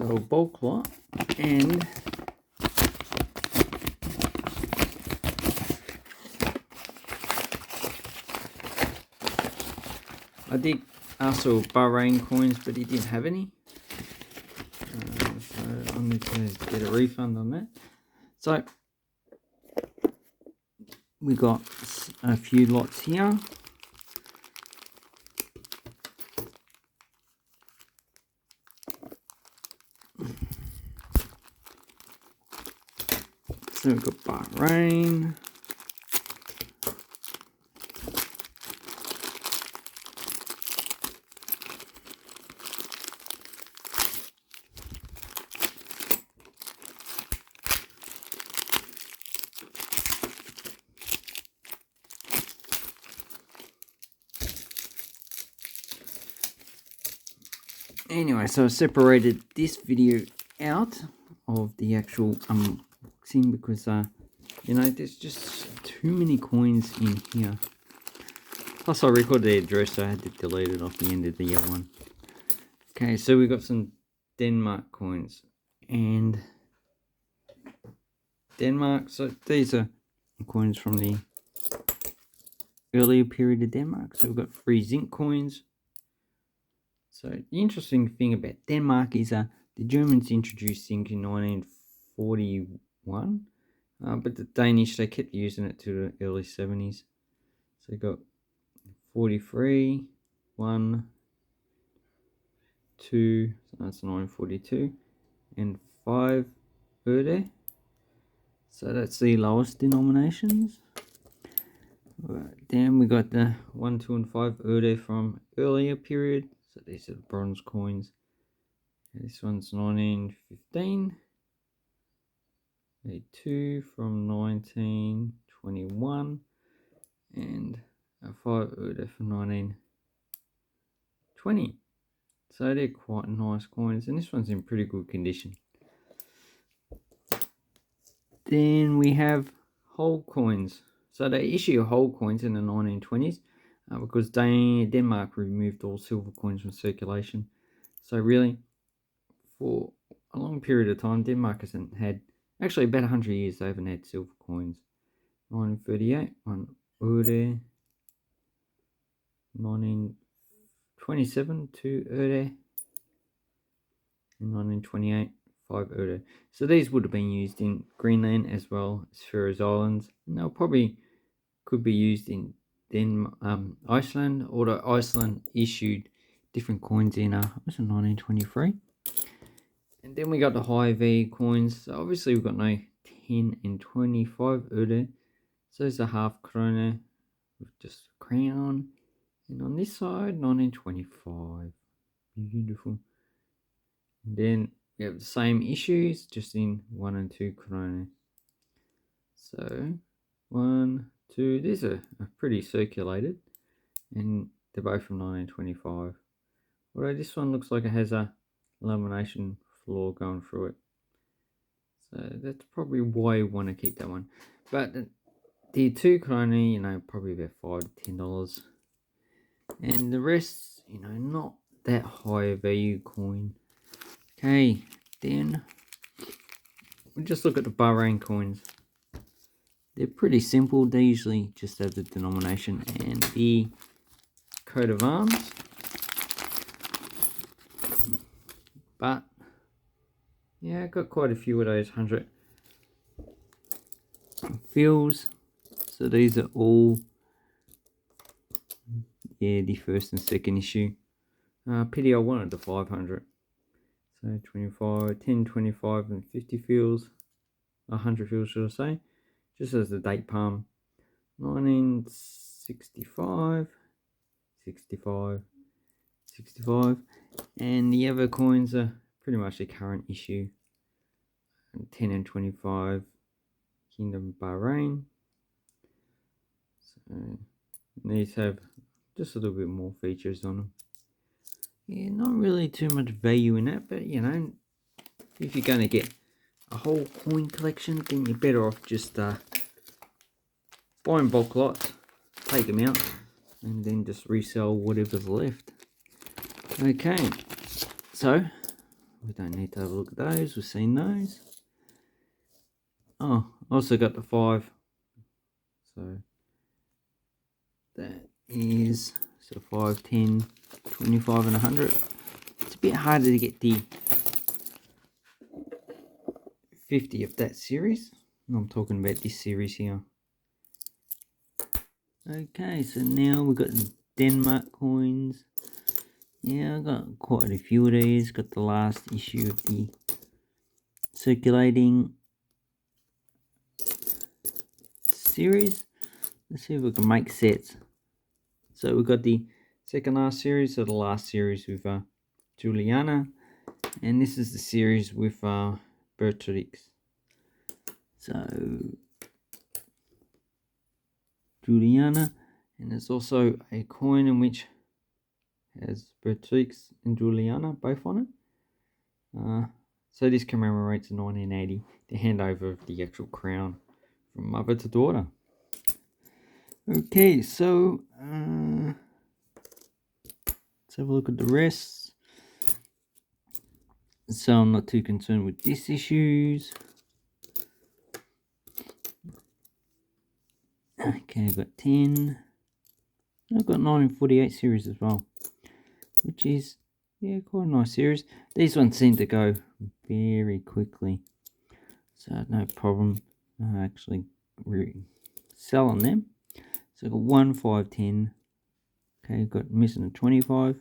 So bulk lot, and I did ask for Bahrain coins, but he didn't have any. So I need to get a refund on that. So we got a few lots here. So we've got Bahrain. Anyway, so I separated this video out of the actual unboxing because, you know, there's just too many coins in here. Plus, I recorded the address, so I had to delete it off the end of the other one. Okay, so we got some Denmark coins. And Denmark, so these are coins from the earlier period of Denmark. So we've got 3 zinc coins. So the interesting thing about Denmark is the Germans introduced zinc in 1941, but the Danish, they kept using it to the early 70s. So you got 43, 1, 2, so that's 942, and 5 øre. So that's the lowest denominations. Then we got the 1, 2, and 5 øre from earlier period. So these are the bronze coins. This one's 1915. A 2 from 1921. And a 5 øre from 1920. So they're quite nice coins. And this one's in pretty good condition. Then we have whole coins. So they issue whole coins in the 1920s. Because Denmark removed all silver coins from circulation. So really, for a long period of time, Denmark hasn't had, actually about 100 years, they haven't had silver coins. 1938, 1 øre. 1927, 2 øre. And 1928, 5 øre. So these would have been used in Greenland as well as Faroe Islands. And they'll probably could be used in Iceland, although Iceland issued different coins in 1923. And then we got the high V coins. So obviously we've got no 10 and 25 øre. So there's a half krone with just a crown. And on this side, 1925. Beautiful. And then we have the same issues, just in 1 and 2 krone. So 1, 2, these are pretty circulated, and they're both from 1925. Although this one looks like it has a lamination floor going through it, so that's probably why you want to keep that one. But the 2 krone, you know, probably about $5 to $10, and the rest, you know, not that high a value coin. Okay, then we'll just look at the Bahrain coins. They're pretty simple. They usually just have the denomination and the coat of arms. But yeah, I got quite a few of those 100 fils. So these are all, yeah, the first and second issue. Pity I wanted the 500. So 25, 10, 25, and 50 fils. 100 fils, should I say. Just as the date palm. 1965, 65, 65. And the other coins are pretty much the current issue. 10 and 25, Kingdom Bahrain. So these have just a little bit more features on them. Yeah, not really too much value in that, but you know, if you're going to get a whole coin collection, then you're better off just buying bulk lots, take them out, and then just resell whatever's left. Okay, so We don't need to have a look at those. We've seen those. Oh, also got the 5. So that is 5, 10, 25 and 100. It's a bit harder to get the 50 of that series. I'm talking about this series here. Okay, so now we've got the Denmark coins. Yeah, I got quite a few of these. Got the last issue of the circulating series. Let's see if we can make sets. So we've got the second last series, so the last series with Juliana, and this is the series with Bertrix. So Juliana, and there's also a coin in which has Bertrix and Juliana both on it. So this commemorates 1980, the handover of the actual crown from mother to daughter. Okay, so let's have a look at the rest. So I'm not too concerned with these issues. Okay, I've got 10. I've got 1948 series as well, which is, yeah, quite a nice series. These ones seem to go very quickly, so no problem actually selling them. So I've got 1, 5, 10. Okay, I've got missing a 25.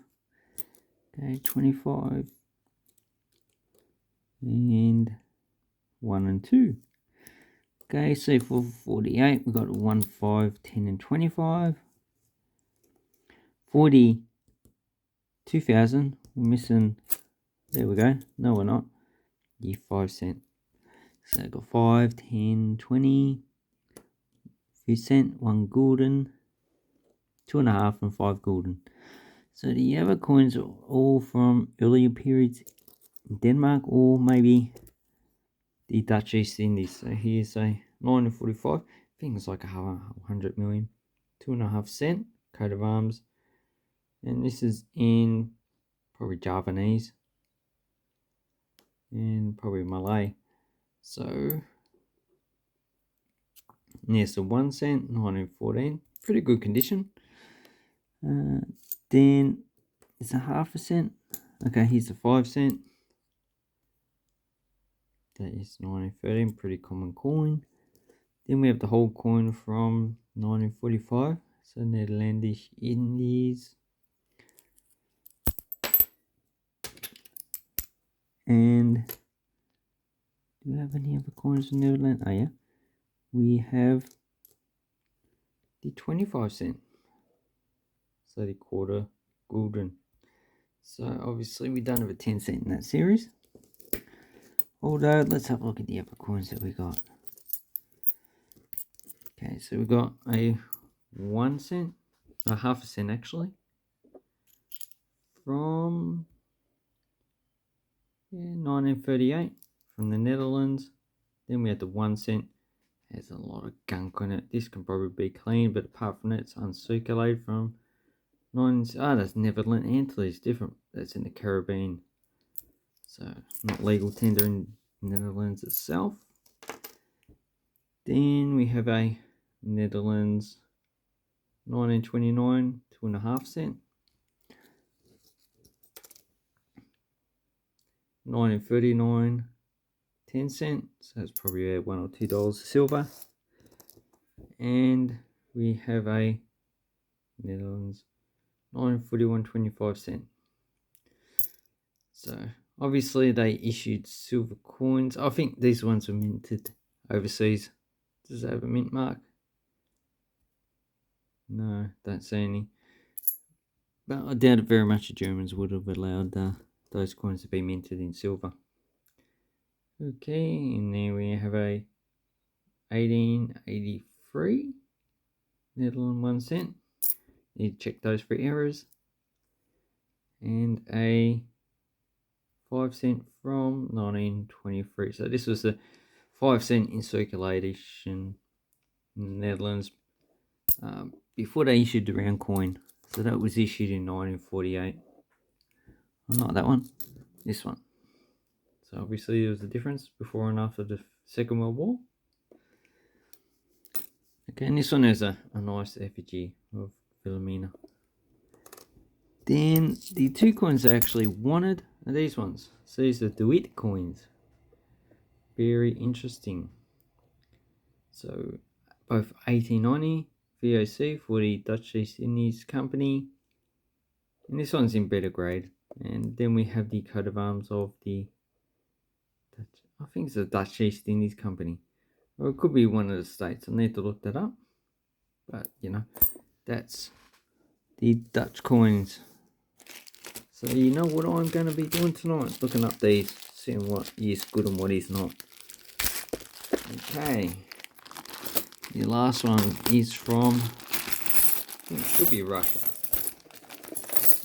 Okay, 25. And 1 and 2. Okay, so for 48, we've got 1, 5, 10 and 25. 40, 2000, we're missing, there we go, no we're not, the 5 cent. So I've got 5, 10, 20, few cent, 1 gulden, 2.5 and 5 gulden. So the other coins are all from earlier periods in Denmark, or maybe the Dutch East Indies. So here's a 1945, I think it's like 100 million, 2.5 cent, coat of arms, and this is in probably Javanese and probably Malay. So yeah, so 1 cent, 1914, pretty good condition. Then it's a half a cent. Okay, here's a 5 cent. That is 1913, pretty common coin. Then we have the whole coin from 1945, so Netherlandish Indies. And do we have any other coins from Netherlands? Oh yeah, we have the 25 cent. So the quarter gulden. So obviously we don't have a 10 cent in that series. Although let's have a look at the other coins that we got. Okay, so we got a 1 cent, a half a cent actually, from 1938 from the Netherlands. Then we had the 1 cent. There's a lot of gunk on it. This can probably be clean, but apart from that, it's uncirculated from that's Netherlands Antilles, different. That's in the Caribbean. So not legal tender in Netherlands itself. Then we have a Netherlands 1929, 2.5 cent. 1939, 10 cent. So that's probably $1 or $2 silver. And we have a Netherlands 1941, 25 cent. So obviously they issued silver coins. I think these ones were minted overseas. Does it have a mint mark? No, don't see any. But I doubt it very much the Germans would have allowed those coins to be minted in silver. Okay, and there we have a 1883 Netherlands 1 cent. Need to check those for errors. And a 5 cent from 1923. So this was the 5 cent in circulation in the Netherlands before they issued the round coin. So that was issued in 1948. Oh, not that one, this one. So obviously there was a difference before and after the Second World War. Okay, and this one has a nice effigy of Wilhelmina. Then the two coins I actually wanted are these ones. So these are DeWitt coins. Very interesting. So both 1890 VOC for the Dutch East Indies Company. And this one's in better grade. And then we have the coat of arms of the Dutch, I think it's the Dutch East Indies Company. Or it could be one of the states. I need to look that up. But you know, that's the Dutch coins. So you know what I'm going to be doing tonight? Looking up these, seeing what is good and what is not. Okay. The last one is from, I think it should be Russia.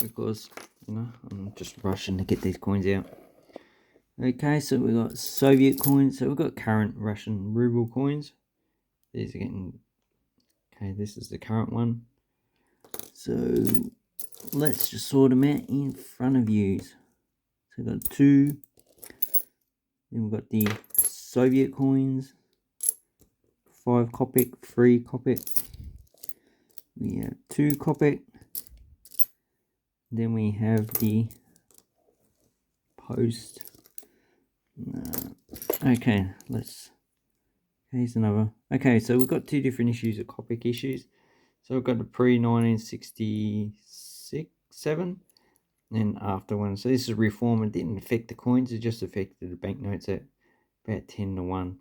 Because, you know, I'm just rushing to get these coins out. Okay, so we got Soviet coins. So we've got current Russian ruble coins. These are getting, okay, this is the current one. So let's just sort them out in front of you. So we've got two. Then we've got the Soviet coins. 5 Kopek, 3 Kopek. We have 2 Kopek. Then we have the post. Okay, here's another. Okay, so we've got two different issues of Kopek issues. So we've got the pre-1967 and after one. So this is a reform. It didn't affect the coins, it just affected the banknotes at about 10 to 1.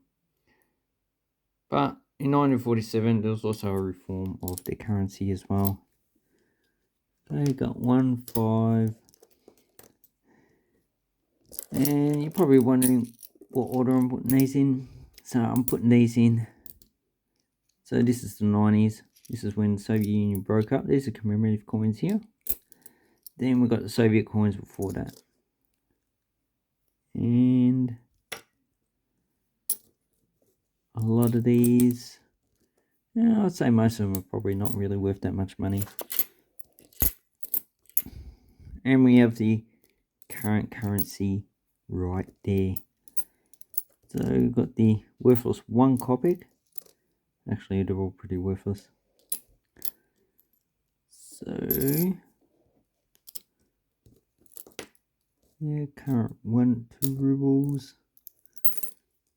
But in 1947, there was also a reform of the currency as well. They got 1, 5. And you're probably wondering what order I'm putting these in. So I'm putting these in. So this is the 90s. This is when the Soviet Union broke up. There's the commemorative coins here. Then we've got the Soviet coins before that. And a lot of these, yeah, I'd say most of them are probably not really worth that much money. And we have the current currency right there. So we've got the worthless 1 Kopek. Actually, they're all pretty worthless. So, yeah, current 1, 2 rubles.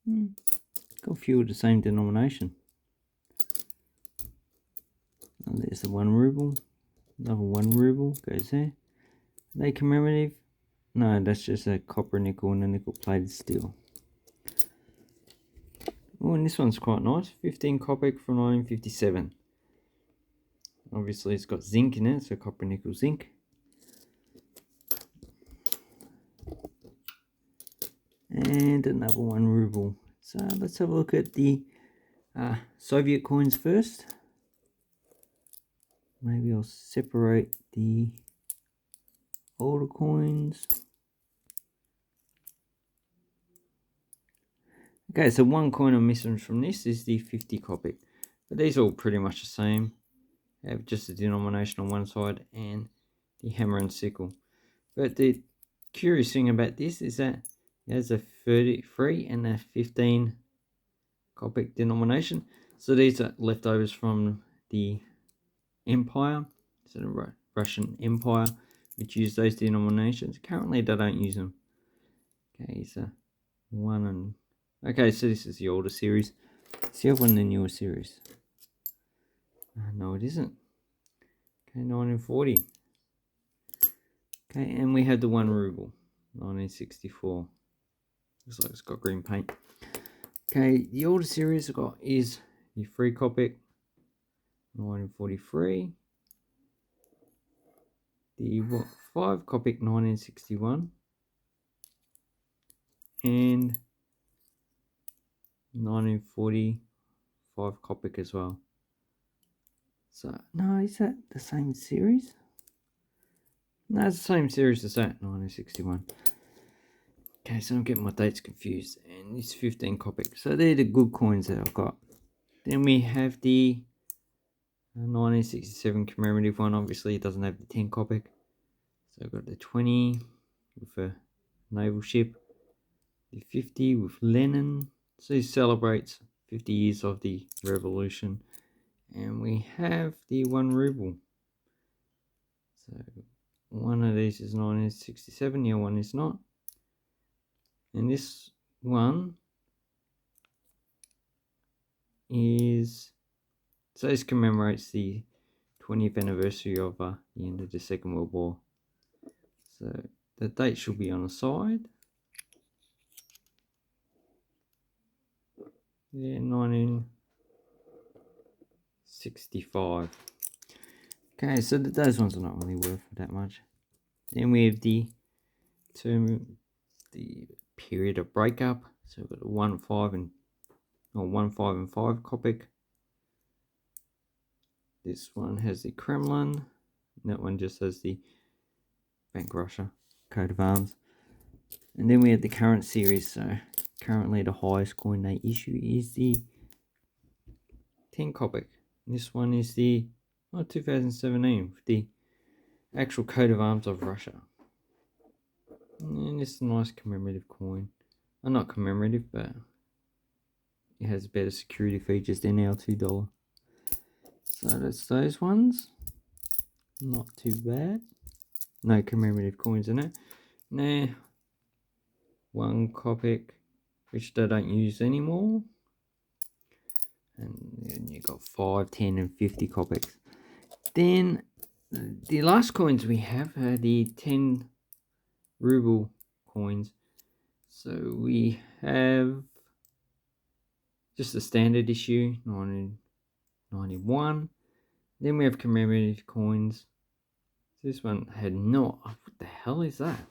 Got a few of the same denomination. And there's the 1 ruble. Another 1 ruble goes there. Are they commemorative? No, that's just a copper nickel and a nickel plated steel. Oh, and this one's quite nice. 15 Kopek from 1957. Obviously, it's got zinc in it, so copper, nickel, zinc. And another 1 ruble. So let's have a look at the Soviet coins first. Maybe I'll separate the older coins. Okay, so 1 coin I'm missing from this is the 50 Kopek. But these are all pretty much the same. They have just the denomination on one side and the hammer and sickle. But the curious thing about this is that it has a 33 and a 15 Kopek denomination. So these are leftovers from the Empire, so the Russian Empire, which used those denominations. Currently they don't use them. Okay, so 1 and... Okay, so this is the older series. Let's see one in the newer series. No, it isn't. Okay, 1940. Okay, and we had the 1 ruble, 1964. Looks like it's got green paint. Okay, the older series I've got is the 3 Kopek, 1943. The 5 Kopek, 1961. And 1940, 5 Kopek as well. So, no, is that the same series? No, it's the same series as that, 1961. Okay, so I'm getting my dates confused. And it's 15 Kopek. So they're the good coins that I've got. Then we have the 1967 commemorative one. Obviously, it doesn't have the 10 Kopek. So I've got the 20 with a naval ship. The 50 with Lenin. So he celebrates 50 years of the revolution. And we have the 1 ruble. So one of these is 1967, the other one is not. And this one is, so this commemorates the 20th anniversary of the end of the Second World War. So the date should be on the side. Yeah, 1965. Okay, so those ones are not really worth that much. Then we have the period of breakup. So we've got a 1, 5 and 5 Copic. This one has the Kremlin. That one just has the Bank Russia coat of arms. And then we have the current series. So currently the highest coin they issue is the 10 Copic. This one is the 2017 with the actual coat of arms of Russia. And it's a nice commemorative coin. Well, not commemorative, but it has better security features than our $2. So that's those ones. Not too bad. No commemorative coins in it. Nah. 1 Copic, which they don't use anymore. And then you got 5, 10 and 50 Copics. Then the last coins we have are the 10 ruble coins. So we have just the standard issue, 1991. Then we have commemorative coins. This one had not. What the hell is that?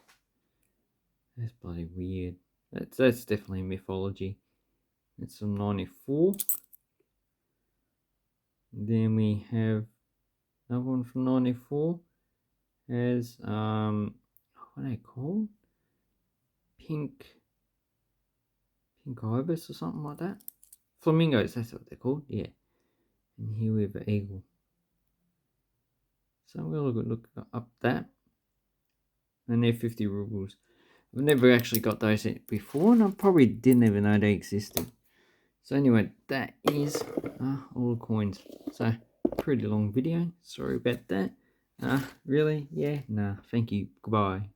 That's bloody weird. That's definitely mythology. It's from 94. Then we have another one from 94. Has what are they called? Pink ibis or something like that. Flamingos, that's what they're called. Yeah. And here we have an eagle. So I'm gonna look up that. And they're 50 rubles. I've never actually got those before, and I probably didn't even know they existed. So anyway, that is all the coins. So pretty long video. Sorry about that. Really? Yeah. Nah. Thank you. Goodbye.